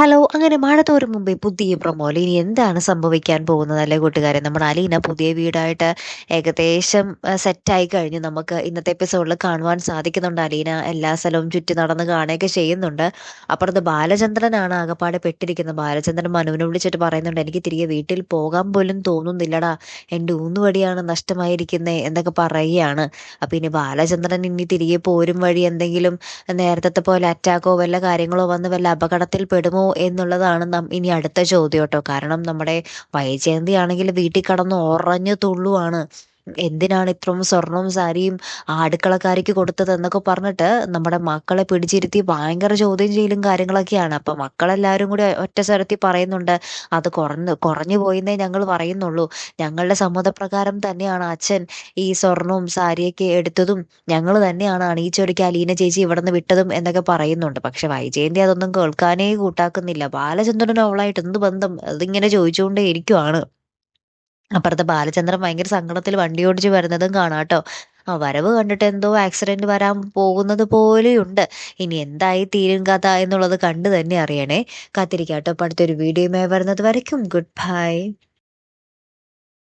Hello! അങ്ങനെ മഴ തോരും മുമ്പേ പുതിയ പ്രൊമോയിൽ ഇനി എന്താണ് സംഭവിക്കാൻ പോകുന്നത് അല്ലേ കൂട്ടുകാരെ? നമ്മുടെ അലീന പുതിയ വീടായിട്ട് ഏകദേശം സെറ്റായി കഴിഞ്ഞു. നമുക്ക് ഇന്നത്തെ എപ്പിസോഡിൽ കാണുവാൻ സാധിക്കുന്നുണ്ട്. അലീന എല്ലാ സ്ഥലവും ചുറ്റി നടന്ന് കാണുകയൊക്കെ ചെയ്യുന്നുണ്ട്. അപ്പുറത്ത് ബാലചന്ദ്രനാണ് ആകപ്പാടെ പെട്ടിരിക്കുന്നത്. ബാലചന്ദ്രൻ മനുവിനെ വിളിച്ചിട്ട് പറയുന്നുണ്ട്, "എനിക്ക് തിരികെ വീട്ടിൽ പോകാൻ പോലും തോന്നുന്നില്ലടാ. എൻ്റെ ഊന്നുവടിയാണ് നഷ്ടമായിരിക്കുന്നേ" എന്നൊക്കെ പറയുകയാണ്. അപ്പൊ ഇനി ബാലചന്ദ്രൻ ഇനി തിരികെ പോരും വഴി എന്തെങ്കിലും നേരത്തത്തെ പോലെ അറ്റാക്കോ വല്ല കാര്യങ്ങളോ വന്ന് വല്ല അപകടത്തിൽ പെടുമോ എന്നുള്ളതാണ് ഇനി അടുത്ത ചോദ്യം കേട്ടോ. കാരണം നമ്മുടെ വൈജയന്തി ആണെങ്കിൽ വീട്ടിൽ കിടന്ന് ഉറഞ്ഞു തുള്ളുവാണ്. എന്തിനാണ് ഇത്രയും സ്വർണവും സാരിയും ആ അടുക്കളക്കാരിക്ക് കൊടുത്തത് എന്നൊക്കെ പറഞ്ഞിട്ട് നമ്മുടെ മക്കളെ പിടിച്ചിരുത്തി ഭയങ്കര ചോദ്യം ചെയ്യലും കാര്യങ്ങളൊക്കെയാണ്. അപ്പൊ മക്കളെല്ലാവരും കൂടി ഒറ്റ സ്വരത്തിൽ പറയുന്നുണ്ട്, അത് കുറഞ്ഞു പോയെന്നേ ഞങ്ങൾ പറയുന്നുള്ളൂ. ഞങ്ങളുടെ സമ്മതപ്രകാരം തന്നെയാണ് അച്ഛൻ ഈ സ്വർണവും സാരിയൊക്കെ എടുത്തതും ഞങ്ങൾ തന്നെയാണ് അണിയിച്ചൊരുക്കി അലീന ചേച്ചി ഇവിടുന്ന് വിട്ടതും എന്നൊക്കെ പറയുന്നുണ്ട്. പക്ഷെ വൈജയന്തി അതൊന്നും കേൾക്കാനേ കൂട്ടാക്കുന്നില്ല. ബാലചന്ദ്രനും അവളായിട്ട് എന്ത് ബന്ധം? അതിങ്ങനെ ചോദിച്ചുകൊണ്ടേ ഇരിക്കുവാണ്. അപ്പുറത്തെ ബാലചന്ദ്രൻ ഭയങ്കര സങ്കടത്തിൽ വണ്ടി ഓടിച്ച് വരുന്നതും കാണാട്ടോ. ആ വരവ് കണ്ടിട്ട് എന്തോ ആക്സിഡന്റ് വരാൻ പോകുന്നത് പോലെയുണ്ട്. ഇനി എന്തായി തീരും കഥ എന്നുള്ളത് കണ്ടു തന്നെ അറിയണേ. കാത്തിരിക്കാട്ടോ. അപ്പൊ അടുത്തൊരു വീഡിയോയുമായി വരുന്നത് വരയ്ക്കും ഗുഡ് ബൈ.